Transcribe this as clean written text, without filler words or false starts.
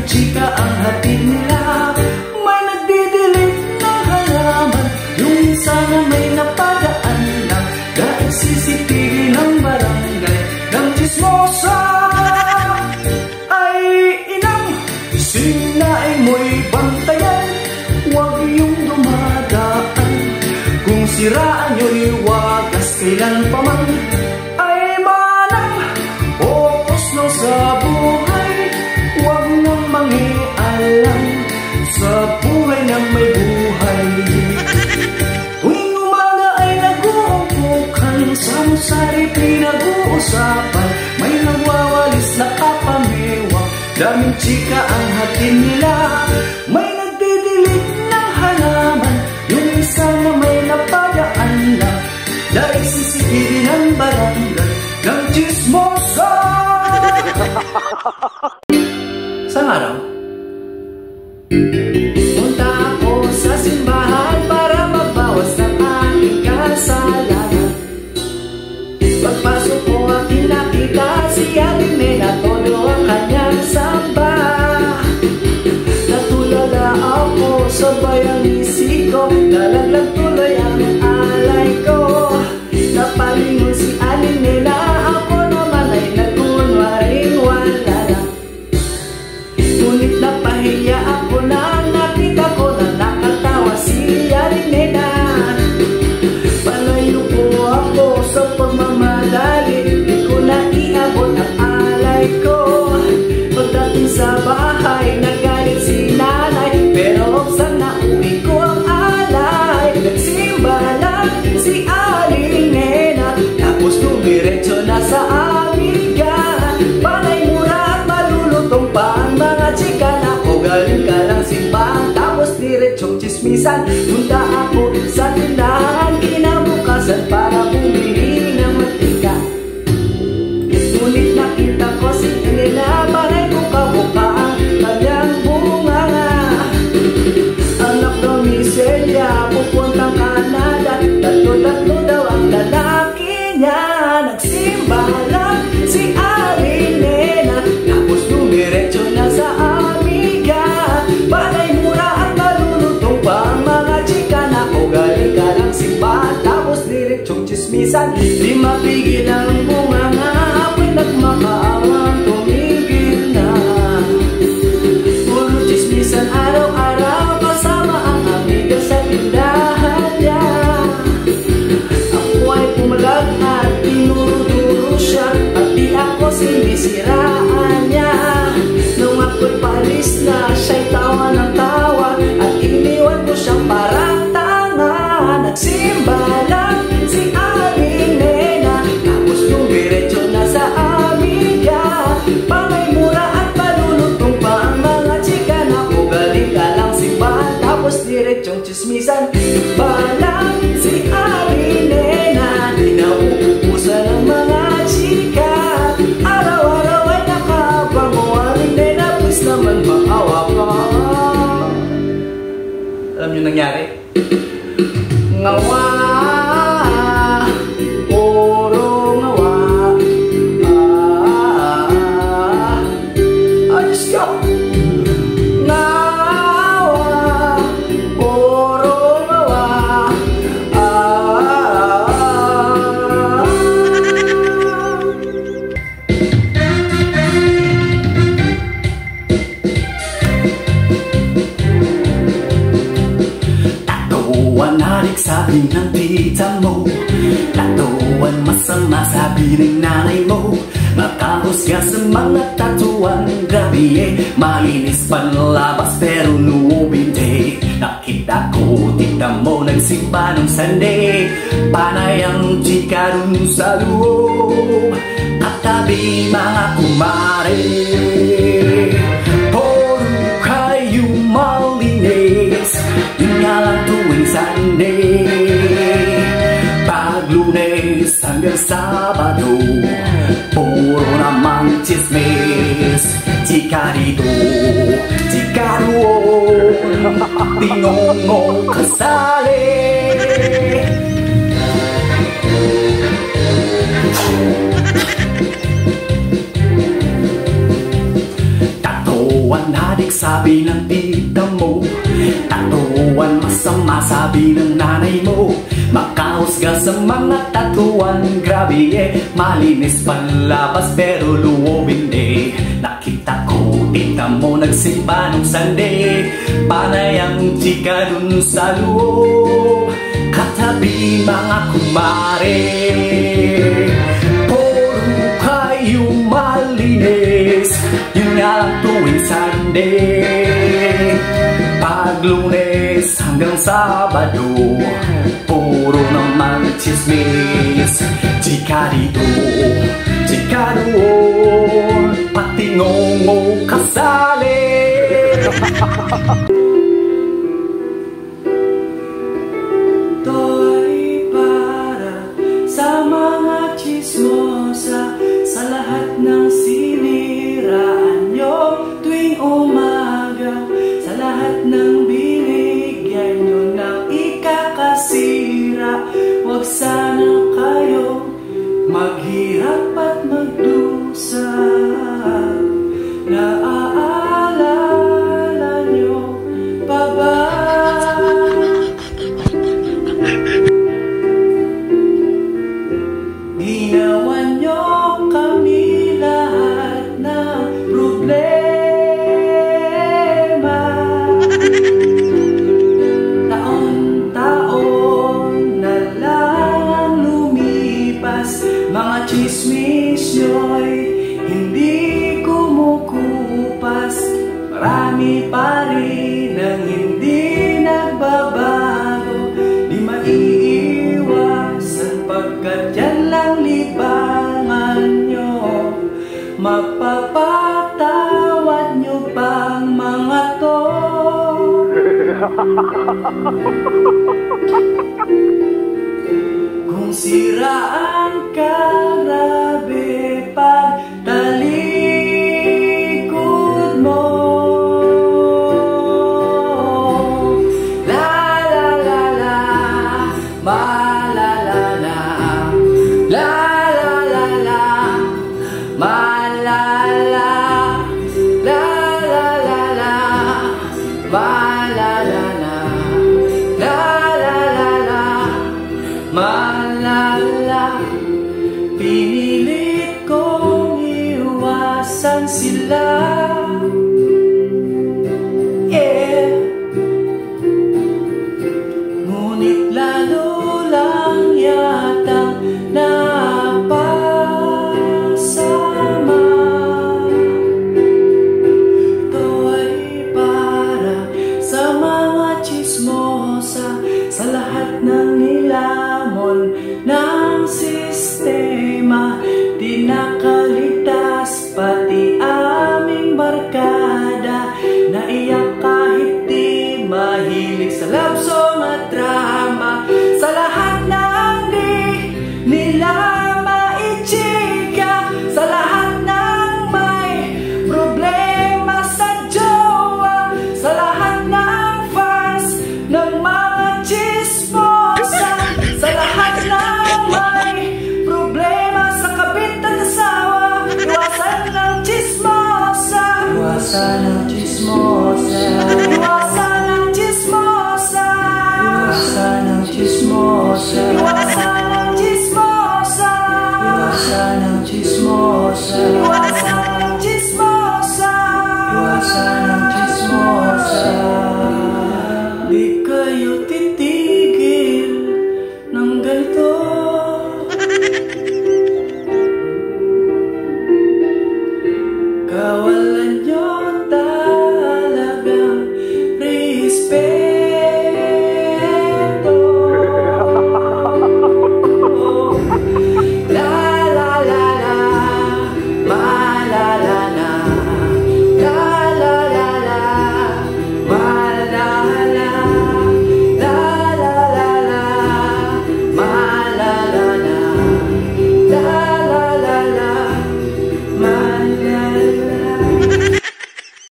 chika ang hatid nila. May nagdidilig ng halaman, yung isa na may napadaan lang. Dahil CCTV ng barangay ng chismosa. Ay inang, sinain mo'y bantayan, huwag yung dumadaan. Kung siraan nyo'y wagas kailan pa man. Ay manang, focus lang sa buhay, huwag nang mangialam sa buhay na may buhay. Tuwing umaga ay nag-uumpukan, sa musari pinag-uusapan. May nagwawalis na kapamewang, daming chika ang hatid nila. May nagdidilig ng halaman, yung isa na may napadaan lang. Dahil sisipili ng barangay ng chismosa. Sa araw, punta ako sa simbahan para magbawas ng aking kasalanan. Pagpasok ko aking nakita si Aling Nena, todo ang kanyang samba. Natulala ako sa bayang isip ko, nalaglag tuloy ang alay ko. Napalingon si Aling Nena, ako naman ay nagkunwaring wala lang. Ngunit napahiya ako na nakita ko na nakatawa si Aling Nena. Palayo po ako sa pagmamadali, di ko na iabot ang alay ko. Pagdating sa bahay, nagalit si nanay, pero sana uwi ko ang alay. Nagsimba lang si Aling Nena, tapos dumiretso na sa amiga. Panay mura at malulutong pa ang mga chika na o galing ka lang simbahan, tapos diretsong chismisan. Punta ako sa tindahan kinabukasan para bumili ng mantika. Ngunit nakita ko si Nena, panay ko kabuka ang kanyang bunganga. Anak daw ni Celia, pupuntang Canada, tatlo-tatlo daw ang lalaki niya. Nagsimba lang si Aling Nena, tapos dumiretso na sa amiga. Panay mura at malulutong pa ang mga chika na o galing ka lang simbahan, tapos diretsong chismisan. Di mapigil ang bunganga, ako'y nagmakaawang tumigil na. Puro chismisan araw-araw kasama ang amiga sa tindahan niya. Ako ay pumalag at tinuro-turo siya, at di ako sinisiraan niya. Nung ako'y palis na, siya'y tawa ng tawa, at iniwan ko siyang parang tanga. Nagsimba lang si Aling Nena, tapos dumiretso na sa amiga. Panay mura at malulutong pa ang mga chika na o galing ka lang simbahan, tapos diretsong chismisan. Balang si Aling Nena, di nauubusan ang mga chika. Araw-araw ay nakabango, Aling Nena, please naman maawa ka. Alam niyo nangyari? Ngawa, puro ngawa. Ayos ka. Ngawa, puro ngawa. Tatuan harik sabi ng tita mo, tatuan masama sabi ng nanay mo. Makahusga sa mga tatuan, grabe eh, malinis panlabas pero loob hindi. Nakita ko, tita mo nagsimba nung Sunday, panay ang chika dun sa loob. Katabi mga kumare, puro kayo malinis, yun nga lang tuwing Sunday. Pag Lunes hanggang Sabado, puro namang chismis. Chika dito, chika doon, tingong kasali. Tatuan na di sabi ng tita mo, tatuan masama sabi ng nanay mo. Makahusga sa mga tatuan, grabe malinis panlabas pero loob hindi. Nakita ko tita mo nagsimba nung Sunday, panay ang chika dun sa loob, katabi mga kumare. Malinis, yun nga lang tuwing Sunday. Pag Lunes hanggang Sabado, puro naman chismis. Chika dito, chika doon, pati ngongo kasali. Ito ay para sa mga chismosa, sa lahat ng siniraan nyo tuwing umaga, sa lahat ng binigyan nyo ng ikakasira. Huwag sana kayo maghirap at magdusa. Naaalala nyo pa ba? Ginawa nyo kami lahat na problema. Taon-taon na lang lumipas, mga chismis nyo'y hindi kumukupas. Marami pa rin ang hindi nagbabago, di maiiwasan pagkat yan lang libangan nyo. Mapapatawad nyo bang mga to? Kung siraan ka, grabe pag talikod mo. La la la la, ma la la la, la la la la, ma la la, la la la la, ma la la la, la la la la, ma la la. Pinilit kong iwasan sila, ngunit lalo lang yatang napasama. Ito ay para sa mga chismosa, sa lahat ng nilamon ng sistema. Di nakalitas pati aming barkada, naiyak kahit di mahilig sa love song at drama. Sa lahat ng di nila maichika, sa lahat ng may problema sa jowa, sa lahat ng fans ng mga chismosa, sa lahat ng may problema sa kabit at asawa, iwasan ng chismosa. Iwasan